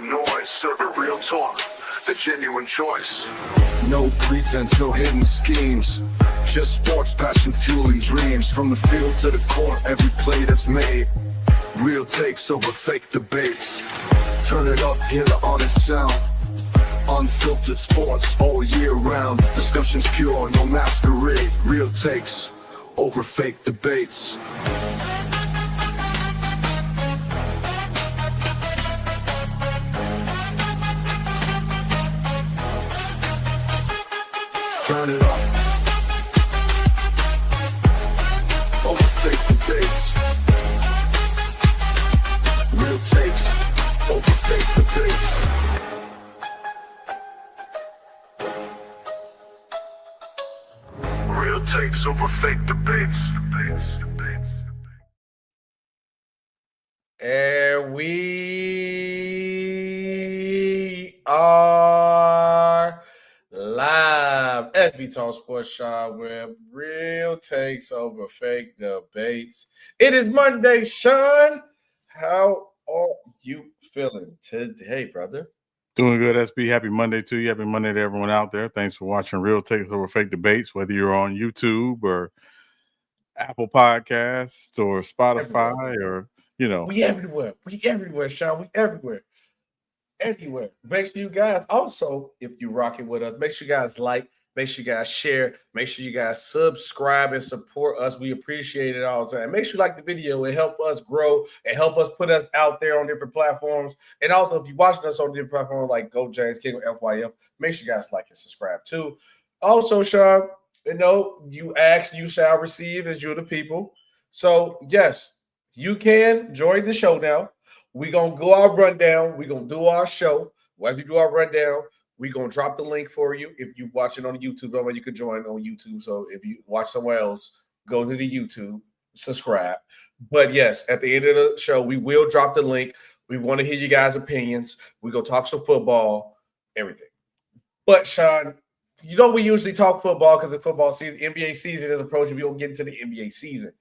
the noise, serving real talk, the genuine choice. No pretense, no hidden schemes. Just sports, passion, fueling dreams. From the field to the court, every play that's made. Real takes over fake debates. Turn it up, hear the honest sound. Unfiltered sports all year round. Discussions pure, no masquerade. Real takes over fake debates. Turn it up. Over fake debates. Real takes over fake debates. Real takes over fake debates. And we are live. Sbtalksports Sean Webb. Real takes over fake debates. It is Monday, Sean. How are you feeling today, brother? Doing good, SB. Happy Monday to you. Happy Monday to everyone out there. Thanks for watching Real Takes Over Fake Debates, whether you're on YouTube or Apple Podcasts or Spotify or, you know. We everywhere. We everywhere, Sean. We everywhere. Everywhere. Make sure you guys also, if you're rocking with us, make sure you guys like, make sure you guys share, make sure you guys subscribe and support us. We appreciate it all the time. Make sure you like the video and help us grow and help us put us out there on different platforms. And also, if you're watching us on different platforms like Go James King or FYF, make sure you guys like and subscribe too. Also, Sean, you know, you ask, you shall receive, as you're the people. So, yes, you can join the show now. We're going to go our rundown. We're going to do our show. As we do our rundown, we're going to drop the link for you. If you watch it on YouTube, you can join on YouTube. So if you watch somewhere else, go to the YouTube, subscribe. But yes, at the end of the show, we will drop the link. We want to hear you guys' opinions. We're going to talk some football, everything. But, Sean, you know we usually talk football because the football season, NBA season is approaching. We don't get into the NBA season.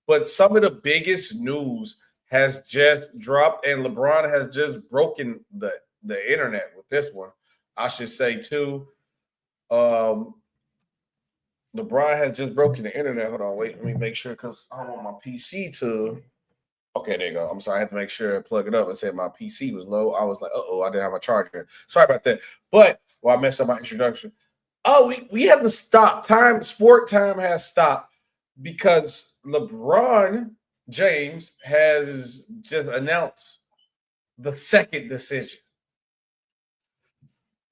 But some of the biggest news has just dropped, and LeBron has just broken the internet with this one. I should say, too, LeBron has just broken the internet. Hold on, wait, let me make sure because I want my PC to – okay, there you go. I'm sorry. I had to make sure I plug it up. It said my PC was low. I was like, uh-oh, I didn't have my charger. Sorry about that. But, I messed up my introduction. Oh, we have to stop. Sport time has stopped because LeBron James has just announced the second decision.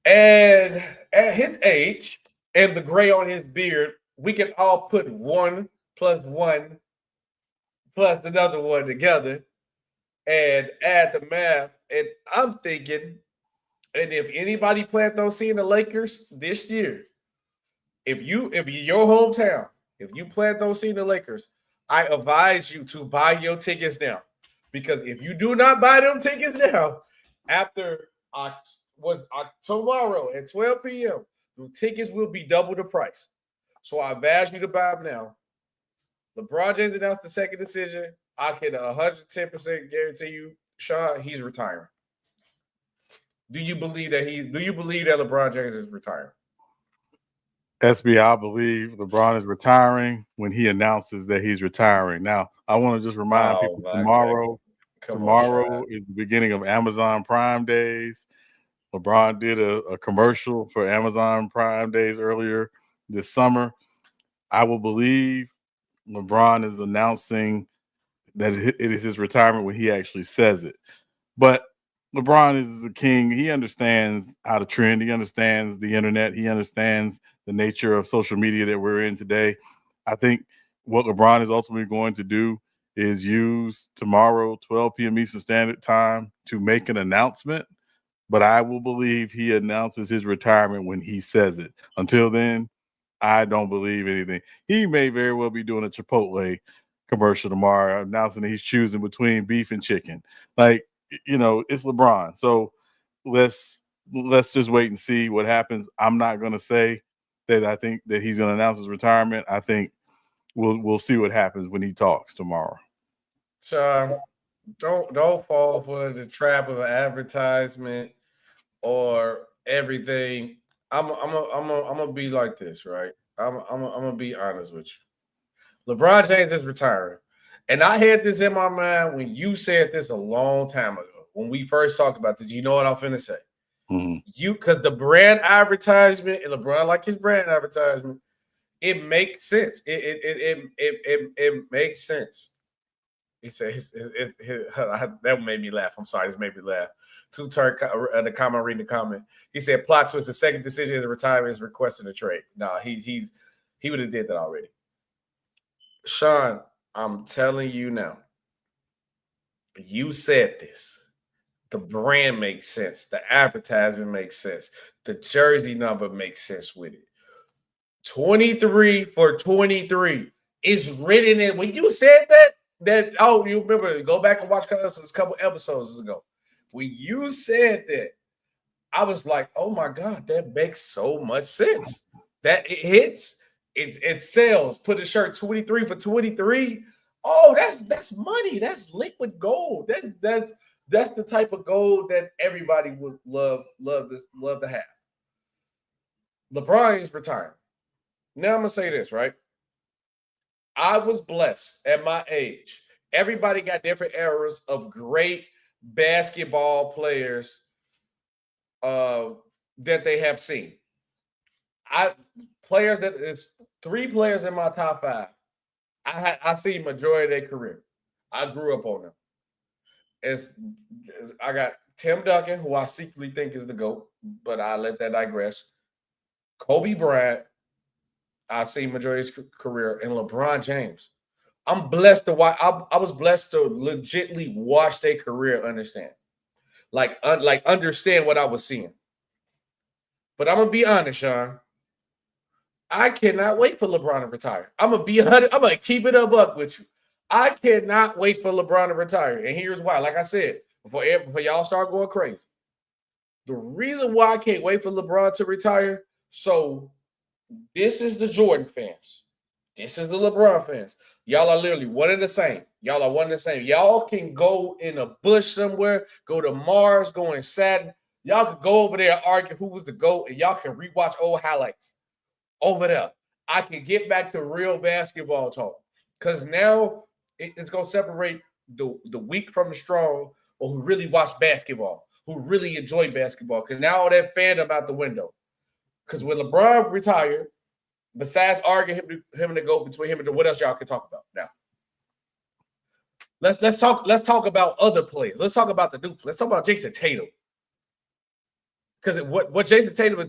And at his age and the gray on his beard, we can all put 1 + 1 plus another one together and add the math. And I'm thinking, and if anybody planned on seeing the Lakers this year, if you're your hometown, if you plan on seeing the Lakers, I advise you to buy your tickets now. Because if you do not buy them tickets now, after tomorrow at 12 p.m., the tickets will be double the price. So I advise you to buy them now. LeBron James announced the second decision. I can 110% guarantee you, Sean, he's retiring. Do you believe that LeBron James is retiring? SB, I believe LeBron is retiring when he announces that he's retiring. Now, I want to just remind people tomorrow is the beginning of Amazon Prime Days. LeBron did a commercial for Amazon Prime Days earlier this summer. I will believe LeBron is announcing that it is his retirement when he actually says it. But LeBron is the king. He understands how to trend. He understands the internet. He understands the nature of social media that we're in today. I think what LeBron is ultimately going to do is use tomorrow, 12 p.m. Eastern Standard Time, to make an announcement. But I will believe he announces his retirement when he says it. Until then, I don't believe anything. He may very well be doing a Chipotle commercial tomorrow, announcing that he's choosing between beef and chicken. Like, you know, it's LeBron. So let's just wait and see what happens. I'm not going to say that I think that he's going to announce his retirement. I think we'll see what happens when he talks tomorrow. So Don't fall for the trap of an advertisement or everything. I'm gonna be like this, right? I'm gonna be honest with you. LeBron James is retiring, and I had this in my mind when you said this a long time ago. When we first talked about this, you know what I'm finna say. Mm-hmm. Because the brand advertisement and LeBron like his brand advertisement, it makes sense. It makes sense. He said that made me laugh. I'm sorry, this made me laugh. Two-turn the comment, reading the comment. He said plot twist: the second decision is retirement is requesting a trade. No, he would have did that already. Sean, I'm telling you now. You said this. The brand makes sense. The advertisement makes sense. The jersey number makes sense with it. 23 for 23 is written in. When you said that you remember, go back and watch a couple episodes ago. When you said that, I was like, oh my God, that makes so much sense. That it hits, it sells. Put a shirt 23 for 23. Oh, that's money. That's liquid gold. That's the type of gold that everybody would love to have. LeBron is retiring. Now I'm gonna say this, right? I was blessed at my age. Everybody got different eras of great basketball players that they have seen. It's 3 players in my top 5. I seen majority of their career. I grew up on them. I got Tim Duncan, who I secretly think is the GOAT, but I let that digress. Kobe Bryant, I've seen majority of his career, and LeBron James. I'm blessed to watch. I was blessed to legitimately watch their career, understand, understand what I was seeing. But I'm gonna be honest, Sean. I cannot wait for LeBron to retire. I'm gonna keep it a buck with you. I cannot wait for LeBron to retire, and here's why. Like I said, before y'all start going crazy, the reason why I can't wait for LeBron to retire. So this is the Jordan fans. This is the LeBron fans. Y'all are literally one and the same. Y'all are one and the same. Y'all can go in a bush somewhere, go to Mars, go in Saturn. Y'all can go over there and argue who was the GOAT, and y'all can rewatch old highlights over there. I can get back to real basketball talk because now it's going to separate the weak from the strong, or who really watch basketball, who really enjoy basketball, because now all that fandom out the window. Because when LeBron retired, besides arguing him to go between him and what else y'all can talk about now? Let's talk about other players. Let's talk about the Dukes. Let's talk about Jason Tatum. Because what Jason Tatum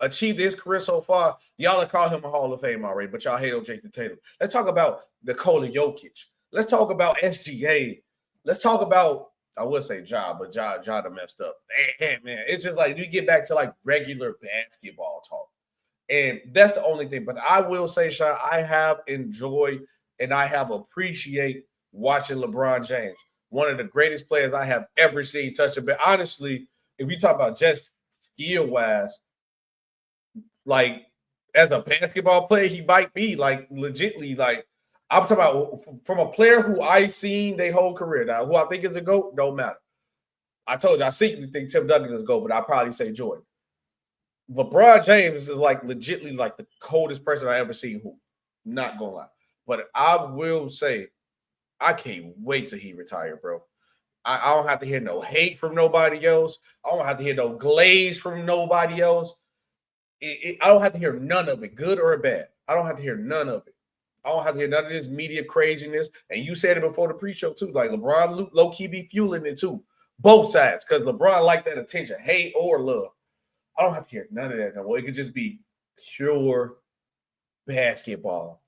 achieved in his career so far, y'all have called him a Hall of Fame already, but y'all hate on Jason Tatum. Let's talk about Nikola Jokic. Let's talk about SGA. Let's talk about, I would say Ja, but Ja done messed up. Man, it's just like you get back to like regular basketball talk. And that's the only thing. But I will say, Sean, I have enjoyed and I have appreciated watching LeBron James, one of the greatest players I have ever seen touch a bit. Honestly, if you talk about just skill-wise, like as a basketball player, he might be like legitly like I'm talking about from a player who I seen their whole career. Now, who I think is a GOAT, don't matter. I told you I secretly think Tim Duncan is a GOAT, but I'd probably say Jordan. LeBron James is like legitimately like the coldest person I ever seen who. Not gonna lie. But I will say, I can't wait till he retire, bro. I don't have to hear no hate from nobody else. I don't have to hear no glaze from nobody else. I don't have to hear none of it, good or bad. I don't have to hear none of it. I don't have to hear none of this media craziness. And you said it before the pre-show too. Like LeBron low-key be fueling it too. Both sides. Because LeBron like that attention, hate or love. I don't have to hear none of that no more. It could just be pure basketball.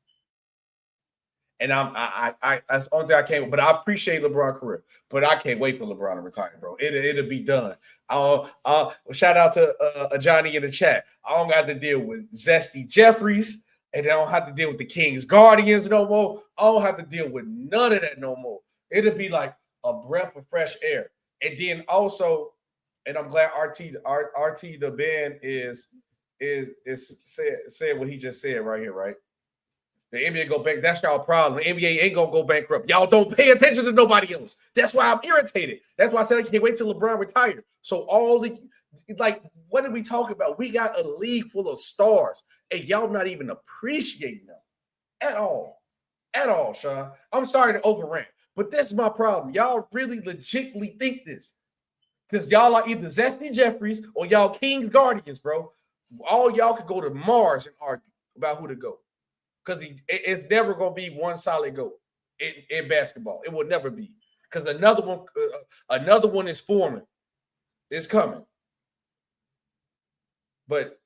And that's the only thing I can't. But I appreciate LeBron's career. But I can't wait for LeBron to retire, bro. It'll be done. Shout out to Johnny in the chat. I don't got to deal with Zesty Jeffries, and I don't have to deal with the Kings Guardians no more. I don't have to deal with none of that no more. It'll be like a breath of fresh air. And then also, and I'm glad RT the band is said what he just said right here, right? The NBA go back. That's y'all problem. The NBA ain't gonna go bankrupt. Y'all don't pay attention to nobody else. That's why I'm irritated. That's why I said I can't wait till LeBron retires. So all the what did we talk about? We got a league full of stars, and y'all not even appreciating them at all. At all, Sean. I'm sorry to overrant, but this is my problem. Y'all really legitimately think this. Because y'all are either Zesty Jeffries or y'all King's Guardians, bro. All y'all could go to Mars and argue about who to go. Because it's never going to be one solid goal in basketball. It will never be. Because another one is forming. It's coming. But,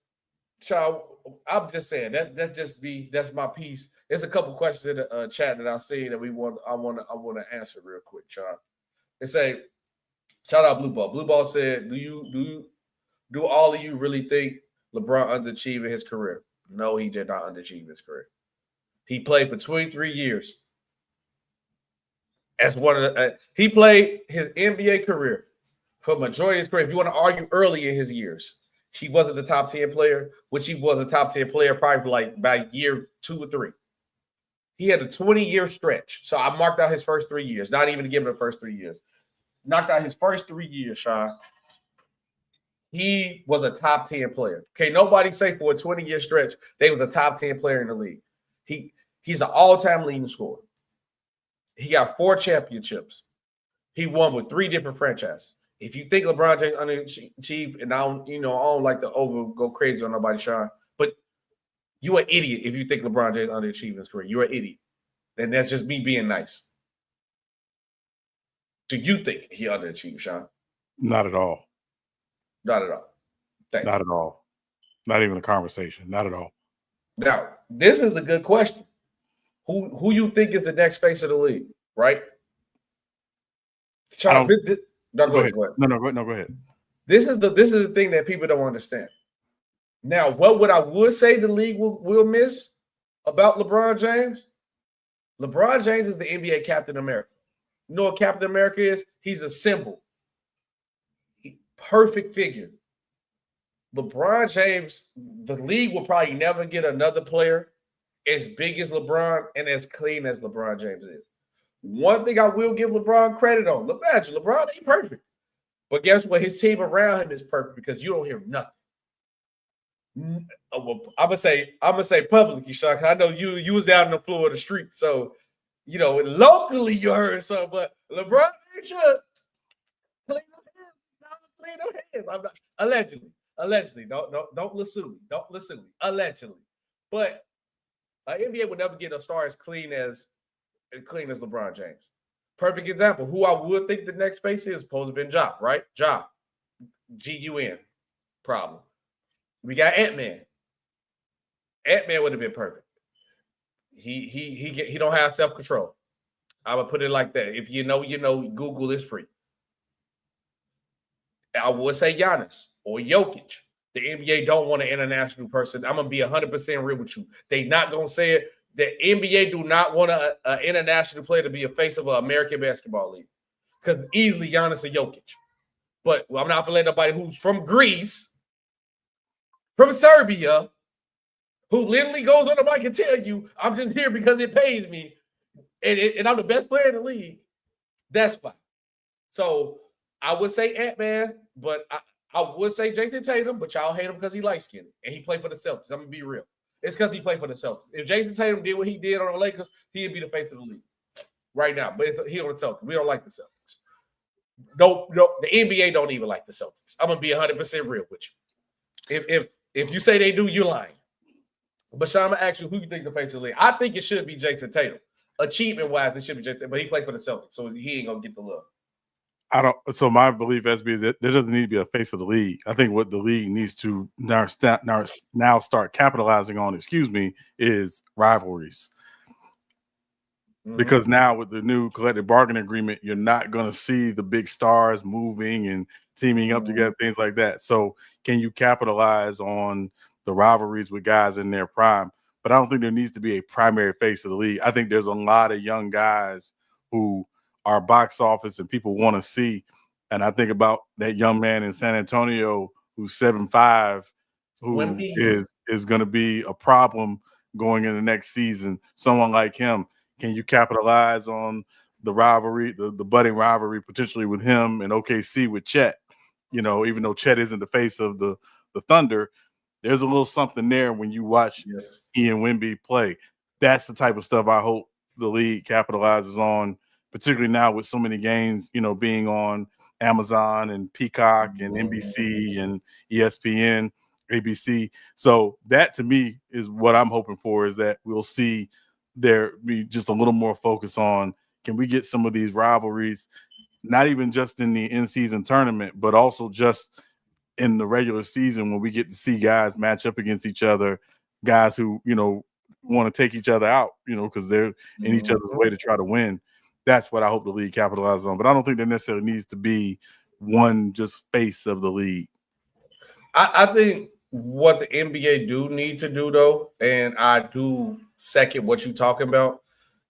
Sean, I'm just saying that's my piece. There's a couple questions in the chat that I see that I want to answer real quick, Sean. It say, shout out Blue Ball. Blue Ball said, do all of you really think LeBron underachieved in his career? No, he did not underachieve his career. He played for 23 years. As one of the, he played his NBA career for majority of his career. If you want to argue early in his years, he wasn't the top 10 player, which he was a top 10 player probably like by year 2 or 3. He had a 20-year stretch. So I marked out his first 3 years, not even to give him the first 3 years. Knocked out his first 3 years, Sean. He was a top 10 player. Okay, nobody say for a 20-year stretch they was a top 10 player in the league. He's an all-time leading scorer. He got 4 championships. He won with 3 different franchises. If you think LeBron James underachieved, and I don't like to go crazy on nobody, Sean, but you're an idiot if you think LeBron James underachieved in his career. You're an idiot. And that's just me being nice. Do you think he underachieved, Sean? Not at all. Not at all. Not at all. Not even a conversation. Not at all. Now, this is the good question. Who you think is the next face of the league, right? Sean, go ahead. No, go ahead. This is the thing that people don't understand. Now, what I would say the league will miss about LeBron James? LeBron James is the NBA Captain America. You know what Captain America is? He's a symbol. Perfect figure. LeBron James, the league will probably never get another player as big as LeBron and as clean as LeBron James is. One thing I will give LeBron credit on, imagine LeBron ain't perfect. But guess what? His team around him is perfect because you don't hear nothing. I'm gonna say publicly, Sean. I know you was down on the floor of the street, so locally you heard something, but LeBron ain't sure. Clean them hands. I'm not, allegedly. Don't listen to me. Don't listen to me. Allegedly. But NBA would never get a star as clean as LeBron James. Perfect example. Who I would think the next face is supposed to have been Ja, right? Ja. G-U-N. Problem. We got Ant-Man. Ant-Man would have been perfect. He don't have self-control. I would put it like that. If you know, Google is free. I would say Giannis or Jokic. The NBA don't want an international person. I'm going to be 100% real with you. They not going to say it. The NBA do not want an international player to be a face of an American basketball league. Because easily Giannis or Jokic. But I'm not going to let nobody who's from Greece, from Serbia, who literally goes on the mic and tell you, I'm just here because it pays me, and I'm the best player in the league. That's fine. So I would say Ant-Man, but I would say Jason Tatum, but y'all hate him because he light-skinned and he played for the Celtics. I'm going to be real. It's because he played for the Celtics. If Jason Tatum did what he did on the Lakers, he'd be the face of the league right now. But he on the Celtics. We don't like the Celtics. No, the NBA don't even like the Celtics. I'm going to be 100% real with you. If you say they do, you're lying. But Sean, I'm going to ask you, who you think the face of the league? I think it should be Jason Tatum. Achievement-wise, it should be Jason, but he played for the Celtics, so he ain't going to get the love. So my belief, SB, is that there doesn't need to be a face of the league. I think what the league needs to now start capitalizing on, is rivalries. Mm-hmm. Because now with the new collective bargaining agreement, you're not going to see the big stars moving and teaming up together, things like that. So can you capitalize on the rivalries with guys in their prime? But I don't think there needs to be a primary face of the league. I think there's a lot of young guys who are box office and people want to see. And I think about that young man in San Antonio who's 7'5", who is going to be a problem going into next season. Someone like him, can you capitalize on the rivalry, the budding rivalry potentially with him and OKC with Chet? You know, even though Chet isn't the face of the Thunder, there's a little something there when you watch Ian Wemby play. That's the type of stuff I hope the league capitalizes on, particularly now with so many games, you know, being on Amazon and Peacock and NBC and ESPN, ABC. So that to me is what I'm hoping for, is that we'll see there be just a little more focus on, can we get some of these rivalries, not even just in the in-season tournament, but also just in the regular season when we get to see guys match up against each other, guys who, you know, want to take each other out, you know, because they're in each other's way to try to win. That's what I hope the league capitalizes on. But I don't think there necessarily needs to be one just face of the league. I think what the NBA do need to do, though, and I do second what you're talking about,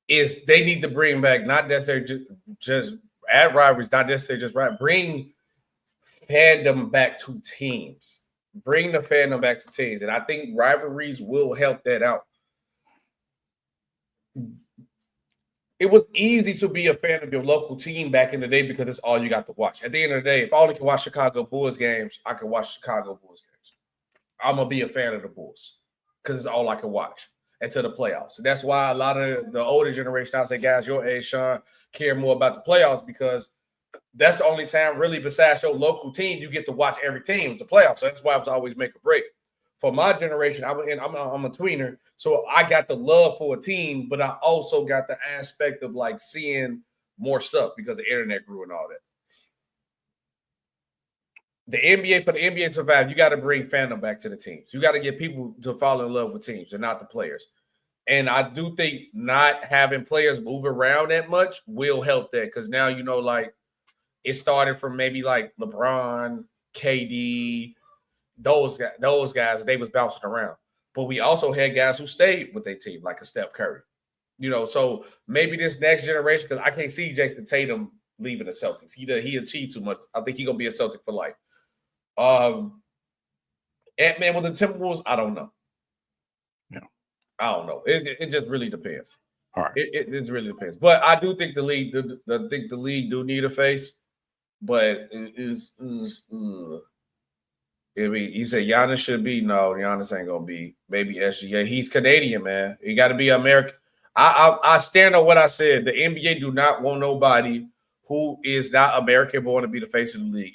is they need to bring back not necessarily just add rivalries, not necessarily just bring fandom back to teams. Bring the fandom back to teams. And I think rivalries will help that out. It was easy to be a fan of your local team back in the day because it's all you got to watch. At the end of the day, if I only can watch Chicago Bulls games, I can watch Chicago Bulls games. I'm going to be a fan of the Bulls because it's all I can watch until the playoffs. And that's why a lot of the older generation, I say, guys, your age, Sean, care more about the playoffs because that's the only time really besides your local team you get to watch every team with the playoffs. So that's why I was always make a break. For my generation, I'm a tweener, so I got the love for a team, but I also got the aspect of like seeing more stuff because the internet grew and all that. The NBA, for the NBA to survive, you got to bring fandom back to the teams. You got to get people to fall in love with teams and not the players. And I do think not having players move around that much will help that because now, you know, like it started from maybe like LeBron, KD, those guys, they was bouncing around. But we also had guys who stayed with their team, like a Steph Curry. You know, so maybe this next generation, because I can't see Jason Tatum leaving the Celtics. He achieved too much. I think he's going to be a Celtic for life. Ant-Man with the Timberwolves, I don't know. Yeah. I don't know. It just really depends. All right. It really depends. But I do think the league do need a face, but it is I mean, he said Giannis should be. No, Giannis ain't gonna be. Maybe SGA. He's Canadian, man. He got to be American. I stand on what I said. The NBA do not want nobody who is not American born to be the face of the league.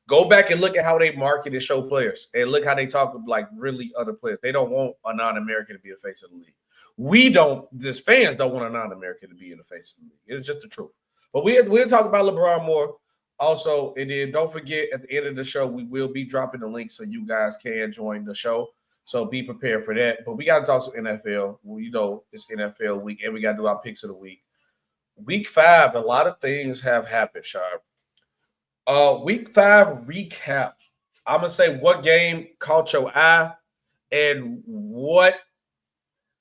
Go back and look at how they market and show players, and look how they talk of like really other players. They don't want a non-American to be the face of the league. We don't. As fans don't want a non-American to be in the face of the league. It's just the truth. But we'll talk about LeBron more. Also, and then don't forget, at the end of the show, we will be dropping the link so you guys can join the show. So be prepared for that. But we got to talk some NFL. Well, you know, it's NFL week, and we got to do our picks of the week. Week 5, a lot of things have happened, Sharp. Week 5 recap. I'm going to say what game caught your eye and what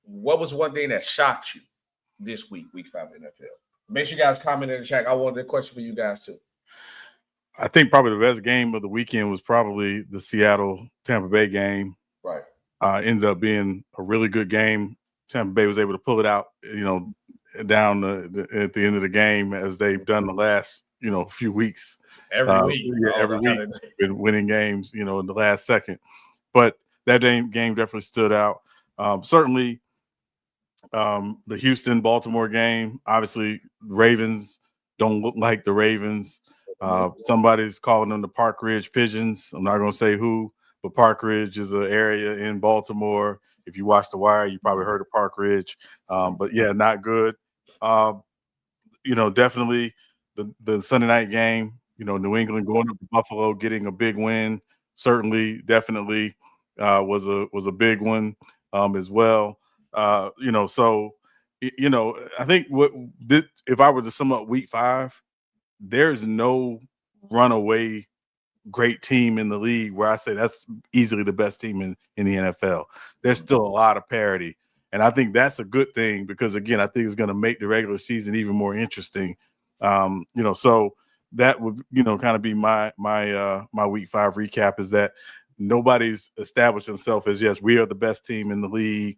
was one thing that shocked you this week, week 5 NFL. Make sure you guys comment in the chat. I wanted a question for you guys, too. I think probably the best game of the weekend was probably the Seattle-Tampa Bay game. Right. Ended up being a really good game. Tampa Bay was able to pull it out, you know, down at the end of the game as they've done the last, you know, few weeks. Every week. Every week. Been winning games, you know, in the last second. But that game definitely stood out. Certainly the Houston-Baltimore game, obviously Ravens don't look like the Ravens. Somebody's calling them the Park Ridge Pigeons. I'm not going to say who, but Park Ridge is an area in Baltimore. If you watch The Wire, you probably heard of Park Ridge. But yeah, not good. You know, definitely the Sunday night game, you know, New England going to Buffalo, getting a big win. Certainly, definitely was a big one as well. You know, so, you know, I think if I were to sum up week 5, there's no runaway great team in the league where I say that's easily the best team in the NFL. There's still a lot of parity. And I think that's a good thing because, again, I think it's going to make the regular season even more interesting. You know, so that would, you know, kind of be my week 5 recap is that nobody's established themselves as, yes, we are the best team in the league,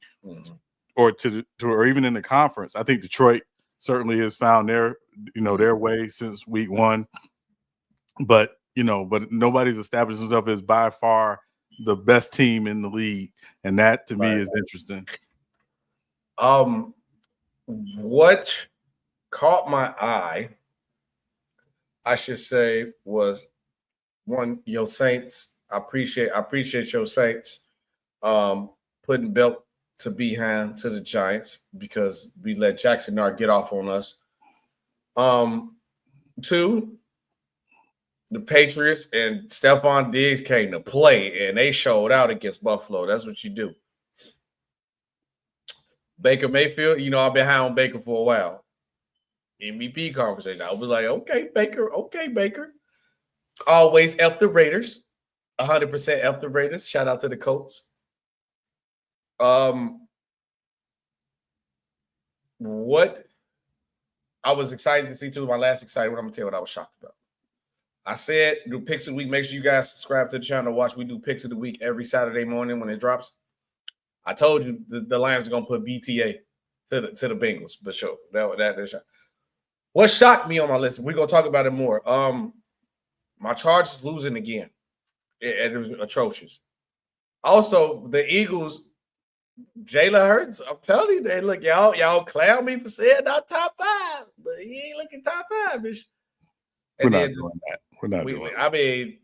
or or even in the conference. I think Detroit certainly has found their way since week 1, but nobody's established themselves as by far the best team in the league, and that to me is interesting. What caught my eye, I should say, was one, your Saints. I appreciate your Saints putting belt to behind to the Giants because we let Jackson Dart get off on us. 2, the Patriots and Stephon Diggs came to play, and they showed out against Buffalo. That's what you do. Baker Mayfield, I've been high on Baker for a while. MVP conversation. I was like, okay, Baker. Always F the Raiders. 100% F the Raiders. Shout out to the Colts. What I was excited to see too, my last excited one, I'm gonna tell you what I was shocked about. I said do picks of the week. Make sure you guys subscribe to the channel. Watch. We do picks of the week every Saturday morning when it drops. I told you the Lions are gonna put BTA to the Bengals, but sure. That what shocked me on my list, we're gonna talk about it more. My Chargers losing again. It was atrocious. Also, the Eagles, Jalen Hurts, I'm telling you, they look, y'all clown me for saying not top 5, but he ain't looking top 5-ish. We're not doing that. We're not doing that. I mean,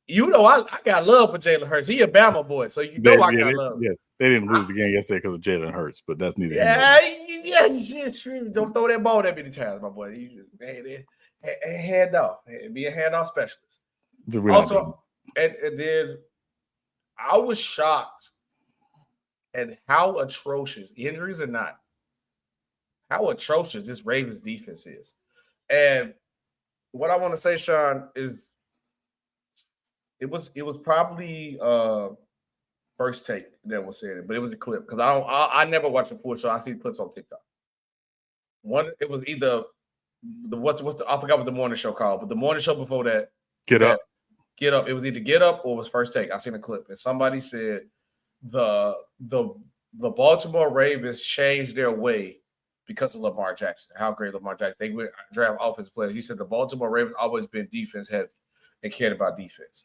I got love for Jalen Hurts. He a Bama boy, so I got love. Yeah, they didn't lose the game yesterday because of Jalen Hurts, but that's neither. Yeah, true. Don't throw that ball that many times, my boy. Hand off. Be a handoff specialist. Also, and then I was shocked at how atrocious, injuries or not, how atrocious this Ravens defense is. And what I want to say, Sean, is it was probably First Take that was saying it, but it was a clip because I never watch the full show. I see clips on TikTok. One, it was either I forgot what the morning show called, but the morning show before that, Get Up. It was either Get Up or it was First Take. I seen a clip and somebody said the Baltimore Ravens changed their way because of Lamar Jackson. How great Lamar Jackson. They would draft offensive players. He said the Baltimore Ravens always been defense heavy and cared about defense.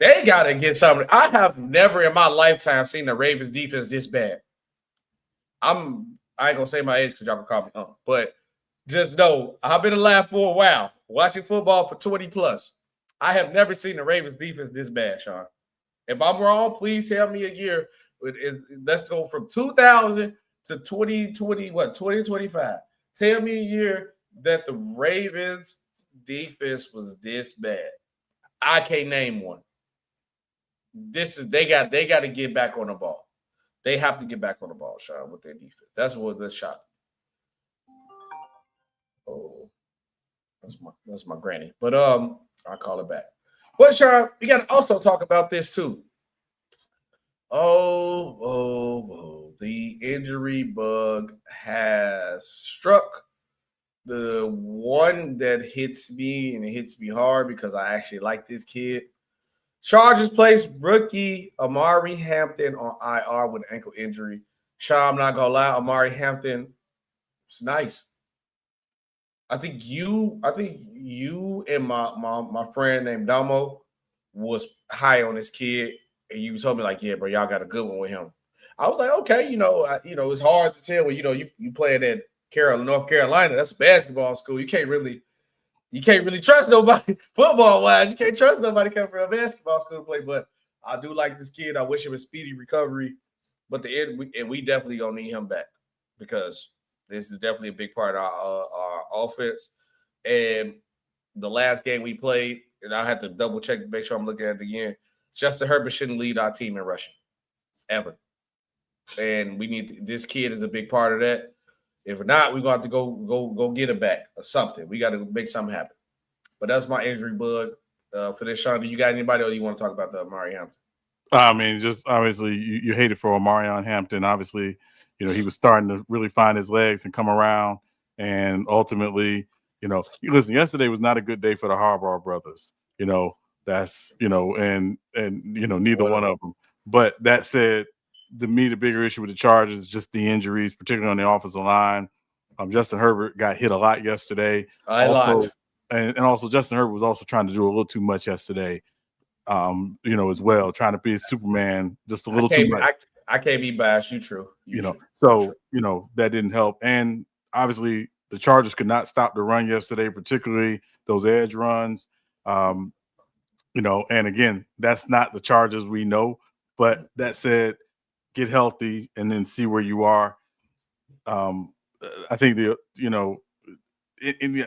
They got to get something. I have never in my lifetime seen the Ravens defense this bad. I ain't gonna say my age because y'all can call me but just know I've been alive for a while, watching football for 20 plus. I have never seen the Ravens defense this bad, Sean. If I'm wrong, please tell me a year. Let's go from 2000 to 2025. Tell me a year that the Ravens defense was this bad. I can't name one. They got to get back on the ball. They have to get back on the ball, Sean, with their defense. That's what this shot. Oh, that's my granny. But I'll call it back. But Sean, we got to also talk about this too. Oh, the injury bug has struck. The one that hits me, and it hits me hard because I actually like this kid. Chargers placed rookie Amari Hampton on IR with an ankle injury. Sean, I'm not gonna lie, Amari Hampton, it's nice. I think you and my friend named Damo was high on this kid, and you told me like, yeah, bro, y'all got a good one with him. I was like, okay, it's hard to tell when you playing at North Carolina. That's a basketball school. You can't really trust nobody football wise. You can't trust nobody coming from a basketball school to play. But I do like this kid. I wish him a speedy recovery. But we definitely gonna need him back because this is definitely a big part of our offense. And the last game we played, and I had to double check to make sure I'm looking at it again. Justin Herbert shouldn't lead our team in rushing ever. And we need this kid is a big part of that. If not, we're gonna have to go get it back or something. We got to make something happen. But that's my injury bug for this. Sean, do you got anybody or you want to talk about the Amari Hampton? I mean, just obviously you hate it for Amarion Hampton. Obviously, he was starting to really find his legs and come around. And ultimately, listen, yesterday was not a good day for the Harbaugh brothers. The That's and neither one of them. But that said, to me, the bigger issue with the Chargers is just the injuries, particularly on the offensive line. Justin Herbert got hit a lot yesterday. And also Justin Herbert was also trying to do a little too much yesterday. As well, trying to be a Superman just a little too much. I can't be biased. You true. That didn't help. And obviously the Chargers could not stop the run yesterday, particularly those edge runs. And again, that's not the Chargers we know. But that said, get healthy and then see where you are. I think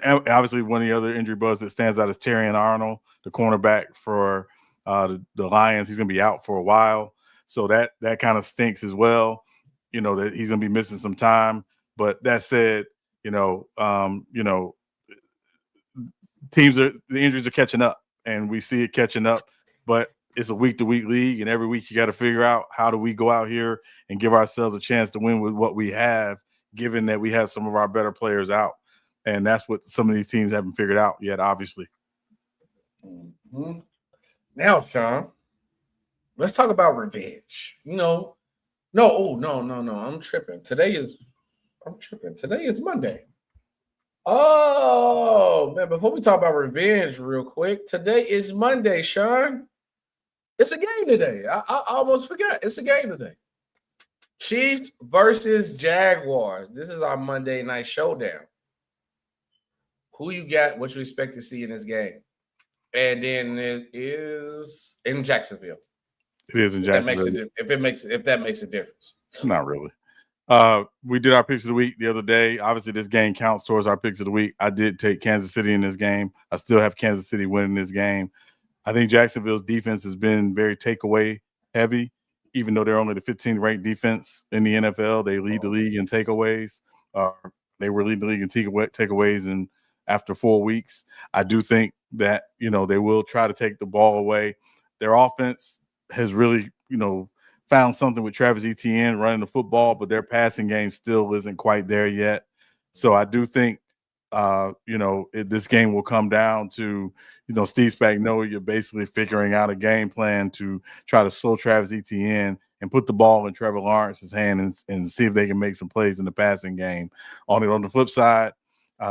obviously one of the other injury buzz that stands out is Terrion Arnold, the cornerback for the Lions. He's going to be out for a while, so that kind of stinks as well. That he's going to be missing some time. But that said, the injuries are catching up, and we see it catching up. But it's a week-to-week league, and every week you got to figure out how do we go out here and give ourselves a chance to win with what we have, given that we have some of our better players out. And that's what some of these teams haven't figured out yet, obviously. Mm-hmm. Now, Sean, let's talk about revenge. No, I'm tripping. Today is Monday. Oh, man, before we talk about revenge real quick, today is Monday, Sean. It's a game today. I almost forgot. It's a game today. Chiefs versus Jaguars. This is our Monday night showdown. Who you got? What you expect to see in this game? And then it is in Jacksonville. It is in Jacksonville. If that makes a difference. Not really. We did our picks of the week the other day. Obviously, this game counts towards our picks of the week. I did take Kansas City in this game. I still have Kansas City winning this game. I think Jacksonville's defense has been very takeaway heavy, even though they're only the 15th ranked defense in the NFL. They lead the league in takeaways. They were leading the league in takeaways and after 4 weeks. I do think that, they will try to take the ball away. Their offense has really, found something with Travis Etienne running the football, but their passing game still isn't quite there yet. So I do think, this game will come down to, Steve Spagnuolo, you're basically figuring out a game plan to try to slow Travis Etienne and put the ball in Trevor Lawrence's hand and see if they can make some plays in the passing game. On the flip side,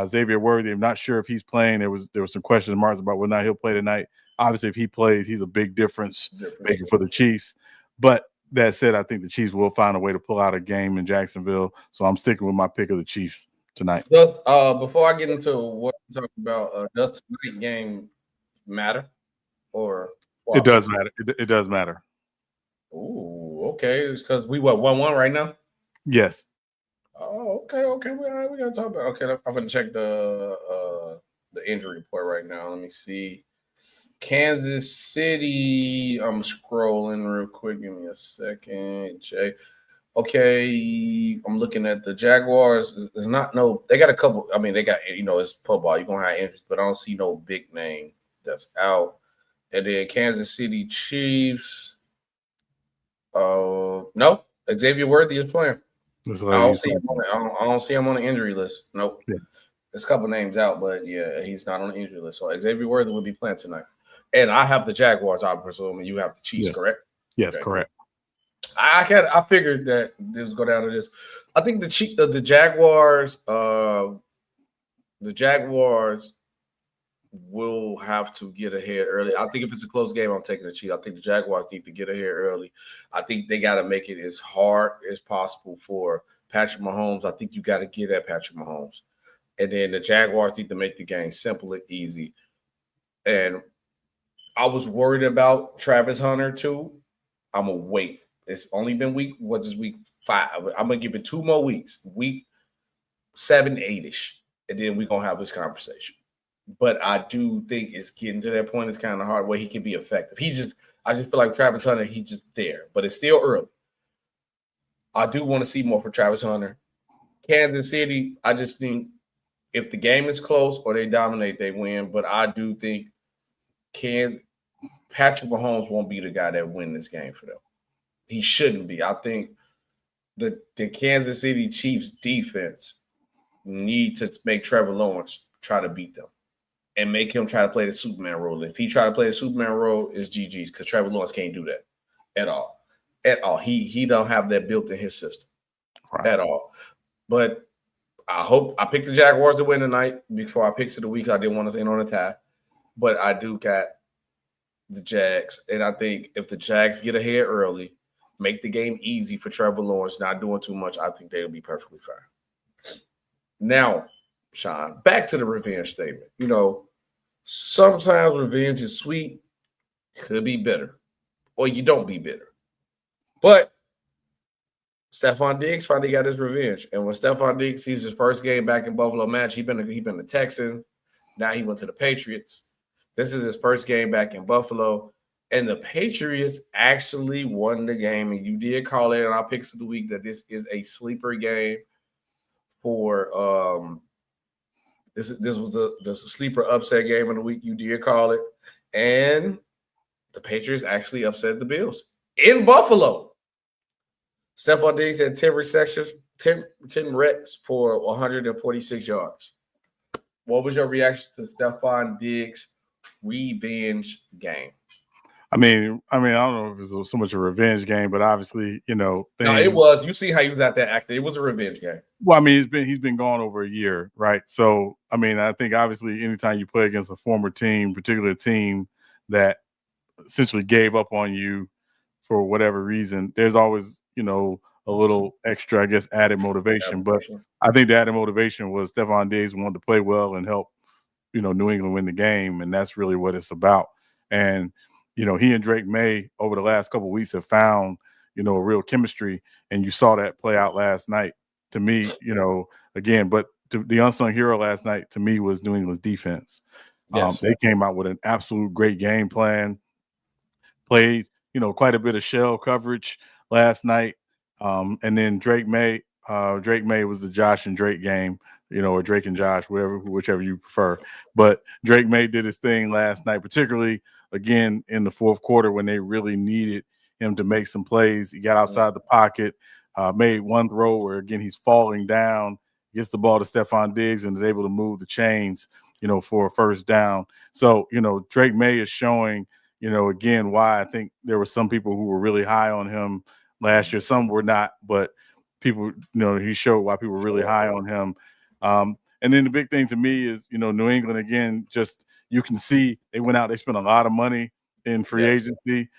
Xavier Worthy, I'm not sure if he's playing. There was some question marks about whether or not he'll play tonight. Obviously, if he plays, he's a big difference maker for the Chiefs. But that said, I think the Chiefs will find a way to pull out a game in Jacksonville. So I'm sticking with my pick of the Chiefs tonight. Before I get into what I'm talking about, does tonight's game matter? Or it does matter. It does matter. Ooh, okay. It's because we 1-1 right now? Yes. Oh, okay. We gotta talk about. Okay, I'm gonna check the injury report right now. Let me see. Kansas City. I'm scrolling real quick. Give me a second, Jay. Okay, I'm looking at the Jaguars. There's not they got a couple. I mean, they got it's football. You're gonna have injuries, but I don't see no big name that's out. And then Kansas City Chiefs. No, Xavier Worthy is playing. I don't see him on the injury list. Nope. Yeah. There's a couple names out, but yeah, he's not on the injury list. So Xavier Worthy will be playing tonight. And I have the Jaguars, I presume, and you have the Chiefs, correct? Yes, okay, correct. I figured that it was go down to this. I think the Jaguars, will have to get ahead early. I think if it's a close game, I'm taking the Chiefs. I think the Jaguars need to get ahead early. I think they got to make it as hard as possible for Patrick Mahomes. I think you got to get at Patrick Mahomes. And then the Jaguars need to make the game simple and easy. And I was worried about Travis Hunter too. I'm going to wait. It's only been week 5. I'm going to give it 2 more weeks, week 7, 8-ish, and then we're going to have this conversation. But I do think it's getting to that point. It's kind of hard where he can be effective. I just feel like Travis Hunter, he's just there, but it's still early. I do want to see more for Travis Hunter. Kansas City, I just think if the game is close or they dominate, they win. But I do think Patrick Mahomes won't be the guy that win this game for them. He shouldn't be. I think the Kansas City Chiefs defense need to make Trevor Lawrence try to beat them. and make him try to play the Superman role. If he try to play the Superman role, it's GG's because Trevor Lawrence can't do that at all. At all. He don't have that built in his system at all. But I picked the Jaguars to win tonight before I picked it the week. I didn't want to end on a tie. But I do got the Jags. And I think if the Jags get ahead early, make the game easy for Trevor Lawrence, not doing too much, I think they'll be perfectly fine. Now, Sean, back to the revenge statement. You know, sometimes revenge is sweet, could be bitter, or you don't be bitter. But Stephon Diggs finally got his revenge. And when Stephon Diggs sees his first game back in Buffalo match, he been the Texans. Now he went to the Patriots. This is his first game back in Buffalo. And the Patriots actually won the game. And you did call it in our picks of the week that this is a sleeper game for this was the sleeper upset game of the week. You did call it. And the Patriots actually upset the Bills in Buffalo. Stephon Diggs had 10 receptions, 10 reps for 146 yards. What was your reaction to Stephon Diggs' revenge game? I mean, I don't know if it was so much a revenge game, but obviously, you know, no, it was. You see how he was out there acting. It was a revenge game. Well, I mean, he's been gone over a year, right? So, I mean, I think obviously, anytime you play against a former team, particularly a team that essentially gave up on you for whatever reason, there's always, you know, a little extra, I guess, added motivation. But I think the added motivation was Stephon Diggs wanted to play well and help, you know, New England win the game, and that's really what it's about. And you know, he and Drake May over the last couple of weeks have found, you know, a real chemistry, and you saw that play out last night. To me, you know, again, but the unsung hero last night to me was New England's defense. Yes. They came out with an absolute great game plan, played, you know, quite a bit of shell coverage last night. And then Drake May was the Josh and Drake game, you know, or Drake and Josh, whichever you prefer. But Drake May did his thing last night, particularly, again, in the fourth quarter when they really needed him to make some plays. He got outside the pocket, made one throw where, again, he's falling down, gets the ball to Stephon Diggs and is able to move the chains, you know, for a first down. So, you know, Drake May is showing, you know, again, why I think there were some people who were really high on him last year. Some were not, but people, you know, he showed why people were really high on him. And then the big thing to me is, you know, New England, again, just you can see they went out, they spent a lot of money in free agency.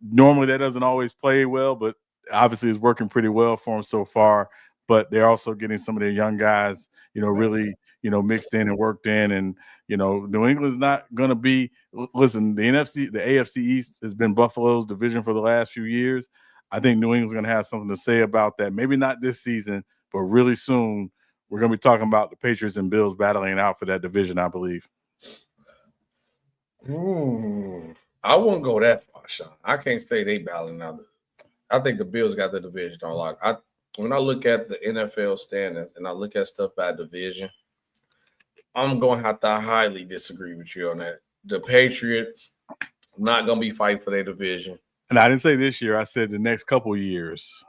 Normally that doesn't always play well, but obviously it's working pretty well for them so far. But they're also getting some of their young guys, you know, really, you know, mixed in and worked in. And, you know, New England's not going to be – listen, the AFC East has been Buffalo's division for the last few years. I think New England's going to have something to say about that. Maybe not this season, but really soon we're going to be talking about the Patriots and Bills battling it out for that division, I believe. I won't go that far, Sean. I can't say they battling out. I think the Bills got the division on lock. When I look at the NFL standings and I look at stuff by division, I'm going to have to highly disagree with you on that. The Patriots not going to be fighting for their division. And I didn't say this year. I said the next couple of years.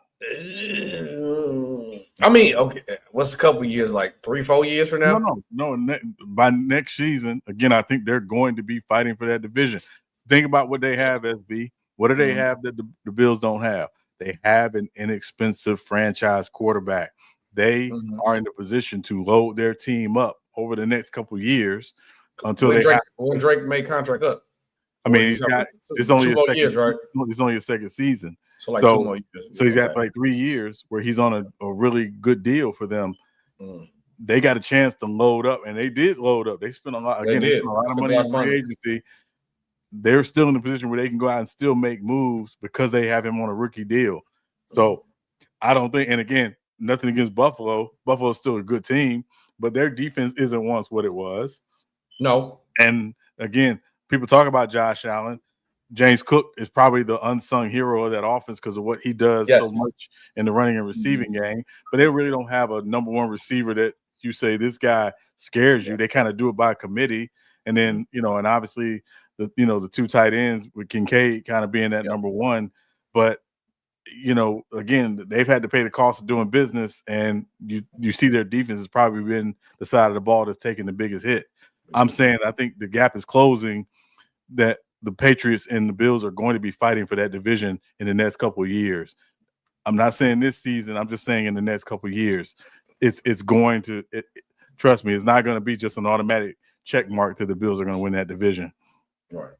I mean, okay, what's a couple of years, like 3-4 years from now? No. By next season, again, I think they're going to be fighting for that division. Think about what they have, SB. What do they have that the Bills don't have? They have an inexpensive franchise quarterback. They are in the position to load their team up over the next couple of years until when Drake made contract up. I mean, it's only a second years, right? It's only a second season. So 2 more years. So he's got like 3 years where he's on a really good deal for them. They got a chance to load up, and they did load up. They spent a lot. Again, they spent a lot of money in free agency. They're still in a position where they can go out and still make moves because they have him on a rookie deal. So I don't think, and again, nothing against Buffalo. Buffalo's still a good team, but their defense isn't once what it was. No. And again, people talk about Josh Allen. James Cook is probably the unsung hero of that offense because of what he does so much in the running and receiving game. But they really don't have a number one receiver that you say this guy scares you. They kind of do it by committee. And then, you know, and obviously the two tight ends with Kincaid kind of being that number one. But, you know, again, they've had to pay the cost of doing business, and you see their defense has probably been the side of the ball that's taking the biggest hit. I'm saying I think the gap is closing, that the Patriots and the Bills are going to be fighting for that division in the next couple of years. I'm not saying this season. I'm just saying in the next couple of years, it's going to trust me. It's not going to be just an automatic check mark that the Bills are going to win that division. Right.